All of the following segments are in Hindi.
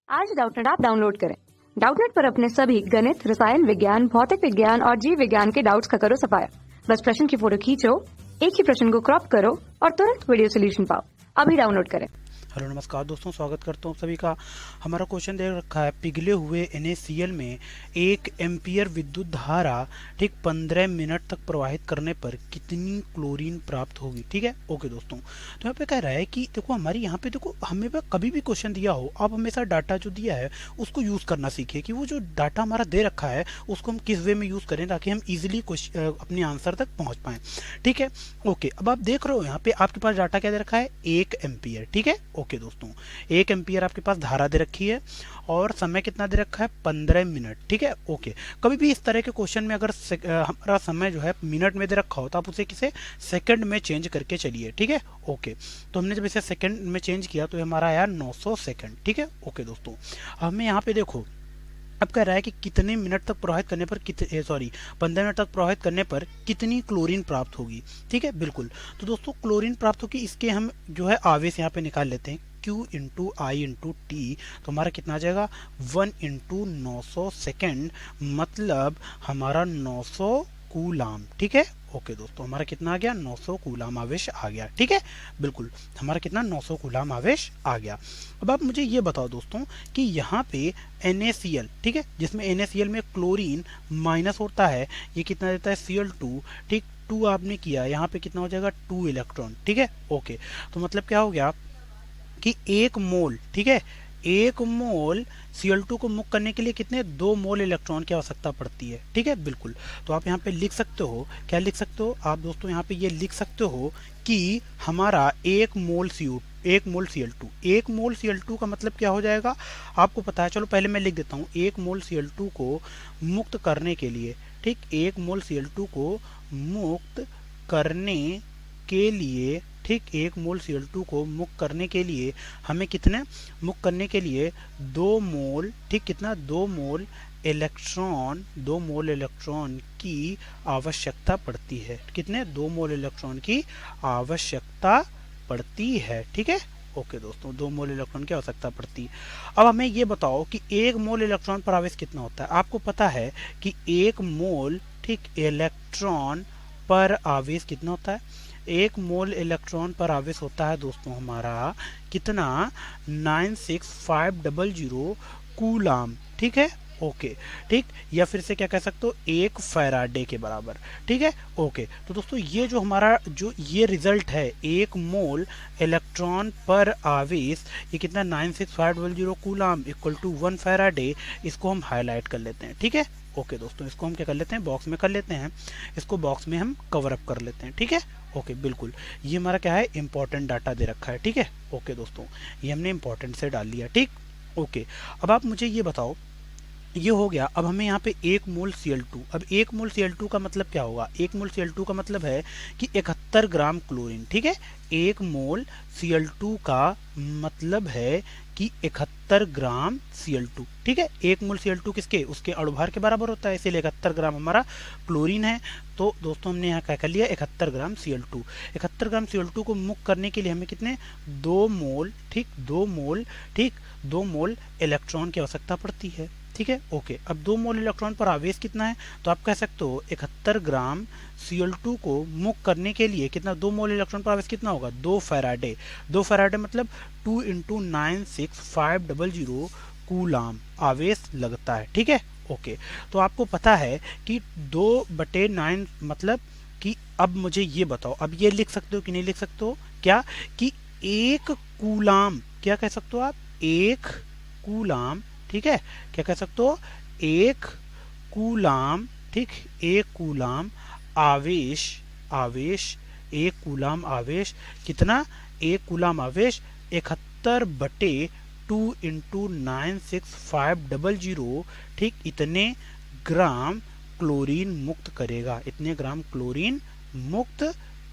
आज डाउटनेट ऐप डाउनलोड करें। डाउटनेट पर अपने सभी गणित, रसायन विज्ञान, भौतिक विज्ञान और जीव विज्ञान के डाउट्स का करो सफाया। बस प्रश्न की फोटो खींचो, एक ही प्रश्न को क्रॉप करो और तुरंत वीडियो सोल्यूशन पाओ। अभी डाउनलोड करें। हेलो नमस्कार दोस्तों, स्वागत करता हूँ सभी का। हमारा क्वेश्चन दे रखा है, पिघले हुए NaCl में 1 एम्पियर विद्युत धारा ठीक 15 मिनट तक प्रवाहित करने पर कितनी क्लोरीन प्राप्त होगी। ठीक है, ओके दोस्तों। तो यहाँ पे कह रहा है कि देखो हमारी यहाँ पे देखो हमें पे कभी भी क्वेश्चन दिया हो, आप हमेशा डाटा जो दिया है उसको यूज करना सीखिए कि वो जो डाटा हमारा दे रखा है उसको हम किस वे में यूज करें ताकि हम इजिली अपने आंसर तक पहुंच पाएं। ठीक है, ओके। अब आप देख रहे हो यहाँ पे आपके पास डाटा क्या दे रखा है, 1 एम्पियर। ठीक है, ओके दोस्तों, 1 एम्पियर आपके पास धारा दे रखी है और समय कितना दे रखा है, 15 मिनट। ठीक है, ओके। कभी भी इस तरह के क्वेश्चन में अगर हमारा समय जो है मिनट में दे रखा हो तो आप उसे किसे सेकंड में चेंज करके चलिए। ठीक है, ओके। तो हमने जब इसे सेकंड में चेंज किया तो हमारा आया 900 सेकंड। ठीक है, ओके दोस्तों। हमें यहाँ पे देखो अब कह रहा है कि कितने मिनट तक प्रवाहित करने पर 15 मिनट तक प्रवाहित करने पर कितनी क्लोरीन प्राप्त होगी। ठीक है, बिल्कुल। तो दोस्तों क्लोरीन प्राप्त होगी, इसके हम जो है आवेश यहाँ पे निकाल लेते हैं, Q इंटू आई इंटू टी। तो हमारा कितना आ जाएगा, 1 इंटू 900 सेकेंड, मतलब हमारा 900 कूलाम। ठीक है, ओके दोस्तों, हमारा कितना आ गया, 900 कूलाम आवेश आ गया। ठीक है, बिल्कुल, हमारा कितना 900 कूलाम आवेश आ गया। अब आप मुझे ये बताओ दोस्तों कि यहाँ पे NaCl, ठीक है, जिसमें NaCl में क्लोरीन माइनस होता है, ये कितना देता है, Cl2। ठीक, 2 आपने किया, यहाँ पे कितना हो जाएगा, 2 इलेक्ट्रॉन। ठीक है, ओके। तो मतलब क्या हो गया कि 1 मोल, ठीक है, 1 मोल Cl2 को मुक्त करने के लिए कितने, 2 मोल इलेक्ट्रॉन की आवश्यकता पड़ती है। ठीक है, बिल्कुल। तो आप यहाँ पे लिख सकते हो, क्या लिख सकते हो आप दोस्तों, यहाँ पे ये लिख सकते हो कि हमारा 1 मोल Cl2, 1 मोल Cl2 का मतलब क्या हो जाएगा, आपको पता है। चलो पहले मैं लिख देता हूँ, 1 मोल Cl2 को मुक्त करने के लिए, ठीक, 1 मोल Cl2 को मुक्त करने के लिए, ठीक, 1 मोल Cl2 को मुक्त करने के लिए हमें कितने मुक्त करने के लिए 2 मोल, ठीक, कितना, 2 मोल इलेक्ट्रॉन की आवश्यकता पड़ती है। कितने, 2 मोल इलेक्ट्रॉन की आवश्यकता पड़ती है। ठीक है, ओके दोस्तों, 2 मोल इलेक्ट्रॉन की आवश्यकता पड़ती है। अब हमें ये बताओ कि 1 मोल इलेक्ट्रॉन पर आवेश कितना होता है। आपको पता है कि 1 मोल, ठीक, इलेक्ट्रॉन पर आवेश कितना होता है, 1 मोल इलेक्ट्रॉन पर आवेश होता है दोस्तों हमारा कितना, 96500 कूलाम। ठीक है, ओके, ठीक, या फिर से क्या कह सकते हो, 1 फैराडे के बराबर। ठीक है, ओके। तो दोस्तों ये जो हमारा जो ये रिजल्ट है, 1 मोल इलेक्ट्रॉन पर आवेश, ये कितना, 96500 कूलाम इक्वल टू 1 फैराडे, इसको हम हाईलाइट कर लेते हैं। ठीक है, ओके दोस्तों, इसको हम क्या कर लेते हैं, बॉक्स में कर लेते हैं, इसको बॉक्स में हम कवर अप कर लेते हैं। ठीक है, ओके, बिल्कुल। ये हमारा क्या है, इंपॉर्टेंट डाटा दे रखा है। ठीक है, ओके दोस्तों, ये हमने इंपॉर्टेंट से डाल लिया। ठीक, ओके। अब आप मुझे ये बताओ, ये हो गया। अब हमें यहाँ पे 1 मोल Cl2, अब 1 मोल Cl2 का मतलब क्या होगा, 1 मोल Cl2 का मतलब है कि 71 ग्राम क्लोरीन। ठीक है, 1 मोल Cl2 का मतलब है कि 71 ग्राम Cl2। ठीक है, 1 मोल Cl2 किसके, उसके अणुभार के बराबर होता है, इसीलिए 71 ग्राम हमारा क्लोरीन है। तो दोस्तों हमने यहाँ क्या कर लिया, 71 ग्राम Cl2। 71 ग्राम Cl2 को मुक्त करने के लिए हमें कितने, 2 मोल, ठीक, 2 मोल, ठीक, 2 मोल इलेक्ट्रॉन की आवश्यकता पड़ती है। ठीक है, ओके। अब 2 मोल इलेक्ट्रॉन पर आवेश कितना है, तो आप कह सकते हो 71 ग्राम Cl2 को मुक्त करने के लिए कितना, 2 मोल इलेक्ट्रॉन पर आवेश कितना होगा, 2 फैराडे। 2 फैराडे मतलब 2 इंटू 96500 कूलाम आवेश लगता है। ठीक है, ओके। तो आपको पता है कि 2/9 मतलब कि, अब मुझे ये बताओ, अब ये लिख सकते हो कि नहीं लिख सकते हो, क्या कि 1 कूलाम, क्या कह सकते हो आप, 1 कूलाम, ठीक है, क्या कह सकते हो, 1 कूलाम, ठीक, 1 कूलाम आवेश, 1 कूलाम आवेश कितना, 1 कूलाम आवेश 71/2 इंटू 96500, ठीक, इतने ग्राम क्लोरीन मुक्त करेगा, इतने ग्राम क्लोरीन मुक्त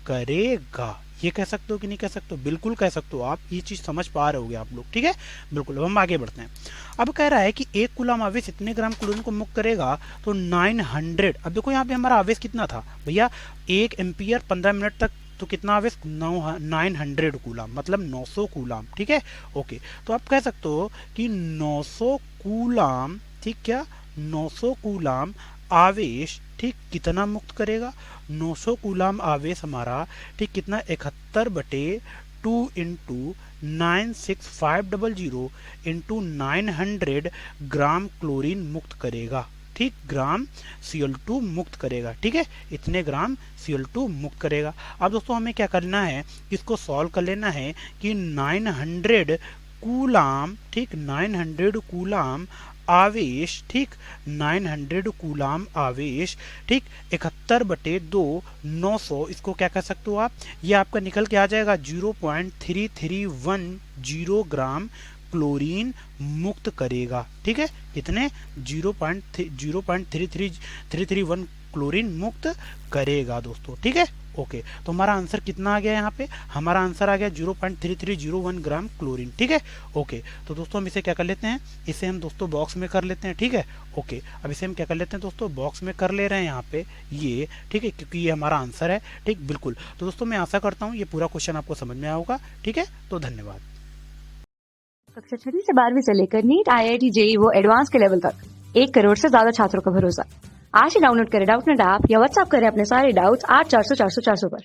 करेगा। ये कह सकते हो कि नहीं कह सकते हो, बिल्कुल कह सकते हो आप, ये चीज समझ पा रहे होगे आप लोग। ठीक है, बिल्कुल। अब हम आगे बढ़ते हैं। अब कह रहा है कि 1 कूलाम आवेश इतने ग्राम क्लोरीन को मुक्त करेगा, तो 900, अब देखो यहाँ पे हमारा आवेश कितना था भैया, 1 एम्पियर 15 मिनट तक तो कितना आवेश 900 कूलाम, मतलब 900 कूलाम, ठीक है। ओके, तो आप कह सकते हो कि 900 कूलाम, ठीक, क्या 900 कूलाम आवेश, ठीक, कितना मुक्त करेगा? 900 कूलाम आवेश हमारा, ठीक, कितना 71/2 इंटू 96500 इंटू 900 ग्राम क्लोरीन मुक्त करेगा, ठीक, ग्राम Cl2 मुक्त करेगा, ठीक है, इतने ग्राम Cl2 मुक्त करेगा। अब दोस्तों हमें क्या करना है, इसको सॉल्व कर लेना है कि 900 कूलाम, ठीक, 900 कूलाम आवेश, ठीक, 900 कूलाम आवेश, ठीक, 71/2 900, इसको क्या कर सकते हो आप, ये आपका निकल के आ जाएगा 0.3310 ग्राम क्लोरीन मुक्त करेगा, ठीक है, कितने 0.33331 क्लोरीन मुक्त करेगा दोस्तों, ठीक है। ओके, तो हमारा आंसर कितना आ गया यहाँ पे, हमारा आंसर आ गया 0.3301 ग्राम क्लोरीन, ठीक है। ओके, तो दोस्तों हम इसे क्या कर लेते हैं, इसे हम दोस्तों बॉक्स में कर लेते हैं, ठीक है। ओके, अब इसे हम क्या कर लेते हैं दोस्तों, बॉक्स में कर ले रहे हैं यहाँ पे ये, ठीक है, क्योंकि ये हमारा आंसर है, ठीक, बिल्कुल। तो दोस्तों मैं आशा करता हूँ ये पूरा क्वेश्चन आपको समझ में आया होगा, ठीक है, तो धन्यवाद। कक्षा 6 से 12वीं से लेकर नीट, IIT, JEE वो एडवांस के लेवल तक 1 करोड़ से ज्यादा छात्रों का भरोसा। आज ही डाउनलोड करें डाउटनेट ऐप या व्हाट्सएप करें अपने सारे डाउट्स 8400 400 400 पर।